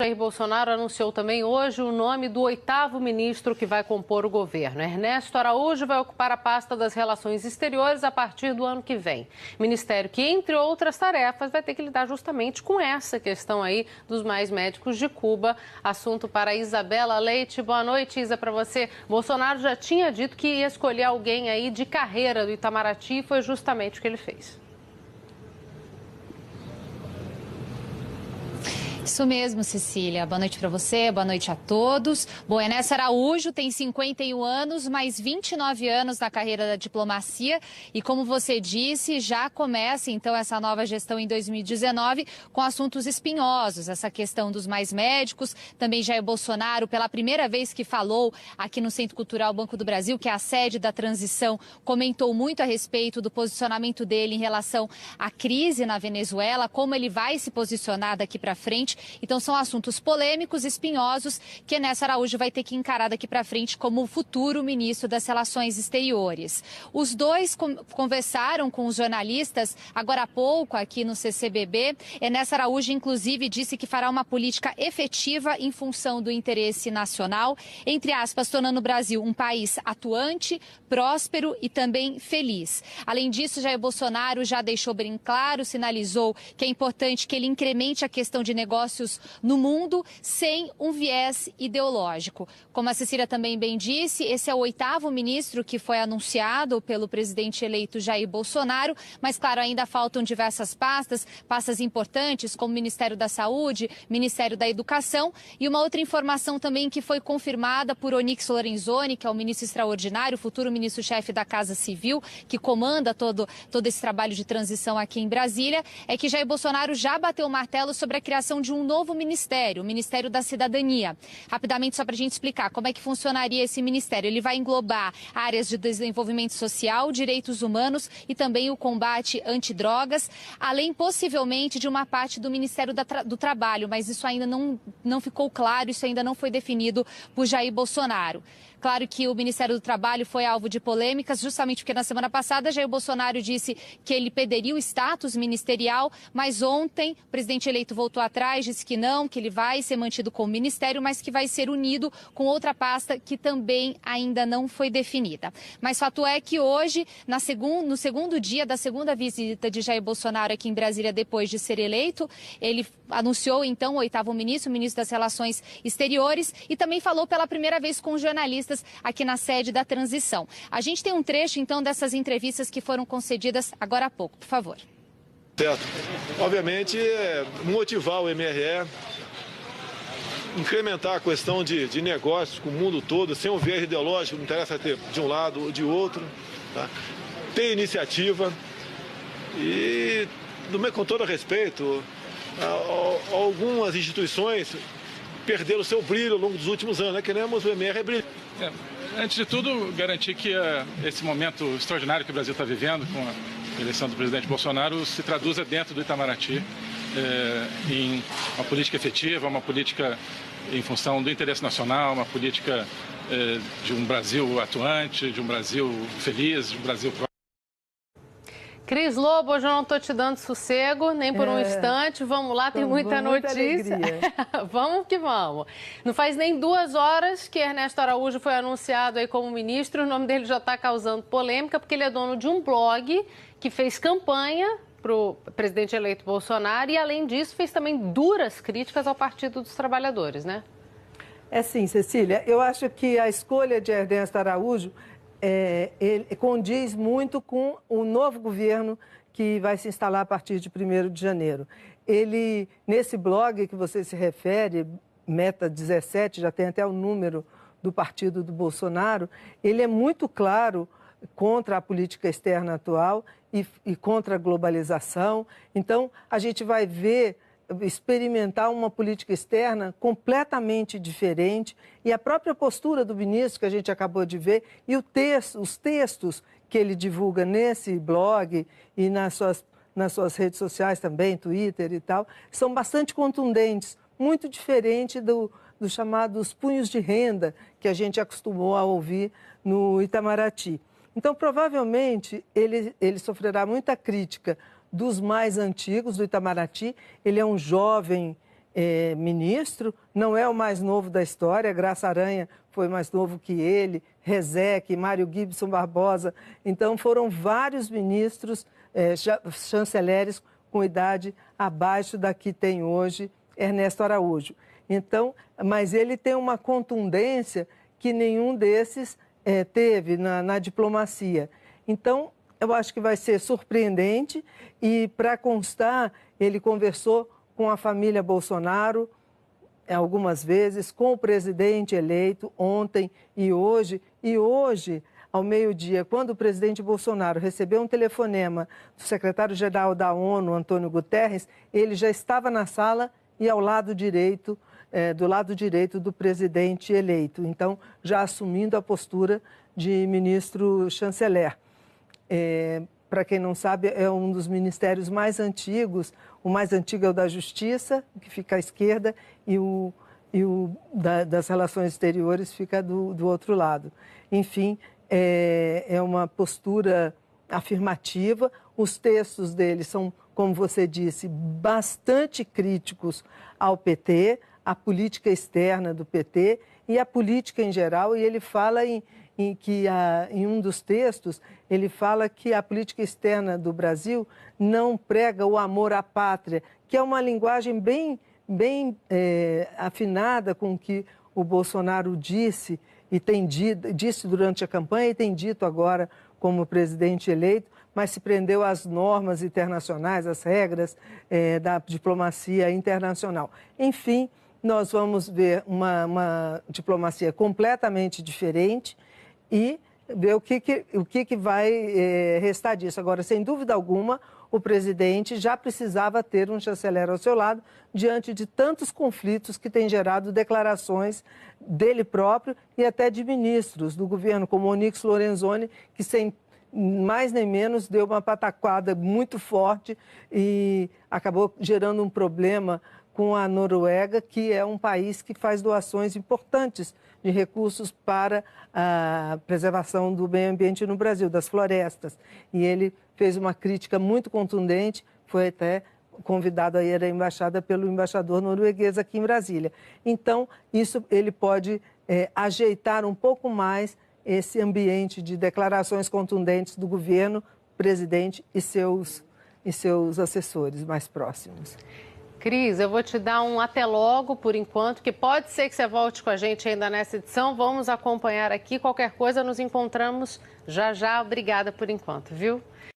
Jair Bolsonaro anunciou também hoje o nome do 8º ministro que vai compor o governo. Ernesto Araújo vai ocupar a pasta das Relações Exteriores a partir do ano que vem. Ministério que, entre outras tarefas, vai ter que lidar justamente com essa questão aí dos mais médicos de Cuba. Assunto para Isabela Leite. Boa noite, Isa, para você. Bolsonaro já tinha dito que ia escolher alguém aí de carreira do Itamaraty e foi justamente o que ele fez. Isso mesmo, Cecília. Boa noite para você, boa noite a todos. Bom, Ernesto Araújo tem 51 anos, mais 29 anos na carreira da diplomacia e, como você disse, já começa então essa nova gestão em 2019 com assuntos espinhosos, essa questão dos mais médicos. Também Jair Bolsonaro, pela primeira vez que falou aqui no Centro Cultural Banco do Brasil, que é a sede da transição, comentou muito a respeito do posicionamento dele em relação à crise na Venezuela, como ele vai se posicionar daqui para frente. Então são assuntos polêmicos, espinhosos, que Ernesto Araújo vai ter que encarar daqui para frente como o futuro ministro das Relações Exteriores. Os dois conversaram com os jornalistas agora há pouco aqui no CCBB. Ernesto Araújo, inclusive, disse que fará uma política efetiva em função do interesse nacional, entre aspas, tornando o Brasil um país atuante, próspero e também feliz. Além disso, Jair Bolsonaro já deixou bem claro, sinalizou que é importante que ele incremente a questão de negócios no mundo sem um viés ideológico. Como a Cecília também bem disse, esse é o 8º ministro que foi anunciado pelo presidente eleito Jair Bolsonaro, mas claro, ainda faltam diversas pastas importantes, como o Ministério da Saúde, Ministério da Educação, e uma outra informação também que foi confirmada por Onyx Lorenzoni, que é o ministro extraordinário, futuro ministro-chefe da Casa Civil, que comanda todo esse trabalho de transição aqui em Brasília, é que Jair Bolsonaro já bateu o martelo sobre a criação de um novo ministério, o Ministério da Cidadania. Rapidamente, só para a gente explicar como é que funcionaria esse ministério. Ele vai englobar áreas de desenvolvimento social, direitos humanos e também o combate antidrogas, além possivelmente de uma parte do Ministério do Trabalho, mas isso ainda não ficou claro, isso ainda não foi definido por Jair Bolsonaro. Claro que o Ministério do Trabalho foi alvo de polêmicas, justamente porque na semana passada Jair Bolsonaro disse que ele perderia o status ministerial, mas ontem o presidente eleito voltou atrás, disse que não, que ele vai ser mantido como ministério, mas que vai ser unido com outra pasta que também ainda não foi definida. Mas fato é que hoje, no segundo dia da segunda visita de Jair Bolsonaro aqui em Brasília, depois de ser eleito, ele anunciou então o 8º ministro, o ministro das Relações Exteriores, e também falou pela primeira vez com jornalistas aqui na sede da transição. A gente tem um trecho, então, dessas entrevistas que foram concedidas agora há pouco. Por favor. Certo. Obviamente, motivar o MRE, incrementar a questão de negócios com o mundo todo, sem um viés ideológico, não interessa ter de um lado ou de outro, tá? Ter iniciativa e, com todo respeito, algumas instituições perderam o seu brilho ao longo dos últimos anos, né? Queremos o MR brilhar. Antes de tudo, garantir que esse momento extraordinário que o Brasil está vivendo, com a eleição do presidente Bolsonaro, se traduza dentro do Itamaraty em uma política efetiva, uma política em função do interesse nacional, uma política de um Brasil atuante, de um Brasil feliz, de um Brasil próspero. Cris Lobo, hoje eu não estou te dando sossego, nem por um instante. Vamos lá, tem muita notícia. Vamos que vamos. Não faz nem 2 horas que Ernesto Araújo foi anunciado aí como ministro. O nome dele já está causando polêmica, porque ele é dono de um blog que fez campanha para o presidente eleito Bolsonaro e, além disso, fez também duras críticas ao Partido dos Trabalhadores, né? É sim, Cecília. Eu acho que a escolha de Ernesto Araújo ele condiz muito com o novo governo que vai se instalar a partir de 1º de janeiro. Ele, nesse blog que você se refere, Meta 17, já tem até o número do partido do Bolsonaro, ele é muito claro contra a política externa atual e contra a globalização. Então, a gente vai experimentar uma política externa completamente diferente e a própria postura do ministro que a gente acabou de ver e os textos que ele divulga nesse blog e nas suas redes sociais também, Twitter e tal, são bastante contundentes, muito diferente dos chamados punhos de renda que a gente acostumou a ouvir no Itamaraty. Então, provavelmente, ele sofrerá muita crítica dos mais antigos do Itamaraty. Ele é um jovem ministro, não é o mais novo da história, Graça Aranha foi mais novo que ele, Rezec, Mário Gibson Barbosa. Então, foram vários ministros, chanceleres com idade abaixo da que tem hoje Ernesto Araújo. Então, mas ele tem uma contundência que nenhum desses teve na diplomacia. Então, eu acho que vai ser surpreendente e, para constar, ele conversou com a família Bolsonaro algumas vezes, com o presidente eleito ontem e hoje. E hoje, ao meio-dia, quando o presidente Bolsonaro recebeu um telefonema do secretário-geral da ONU, Antônio Guterres, ele já estava na sala e ao lado direito, do lado direito do presidente eleito. Então, já assumindo a postura de ministro chanceler. Para quem não sabe, é um dos ministérios mais antigos. O mais antigo é o da Justiça, que fica à esquerda, e o das Relações Exteriores fica do outro lado. Enfim, é uma postura afirmativa. Os textos dele são, como você disse, bastante críticos ao PT, à política externa do PT e à política em geral, e ele fala em um dos textos, ele fala que a política externa do Brasil não prega o amor à pátria, que é uma linguagem bem afinada com o que o Bolsonaro disse disse durante a campanha e tem dito agora como presidente eleito, mas se prendeu às normas internacionais, às regras da diplomacia internacional. Enfim, nós vamos ver uma diplomacia completamente diferente e ver o que vai restar disso. Agora, sem dúvida alguma, o presidente já precisava ter um chanceler ao seu lado diante de tantos conflitos que tem gerado declarações dele próprio e até de ministros do governo, como Onyx Lorenzoni, que sem mais nem menos deu uma pataquada muito forte e acabou gerando um problema com a Noruega, que é um país que faz doações importantes de recursos para a preservação do meio ambiente no Brasil, das florestas. E ele fez uma crítica muito contundente, foi até convidado a ir à embaixada pelo embaixador norueguês aqui em Brasília. Então, isso ele pode ajeitar um pouco mais esse ambiente de declarações contundentes do governo, presidente e seus assessores mais próximos. Cris, eu vou te dar um até logo por enquanto, que pode ser que você volte com a gente ainda nessa edição. Vamos acompanhar aqui. Qualquer coisa, nos encontramos já já. Obrigada por enquanto, viu?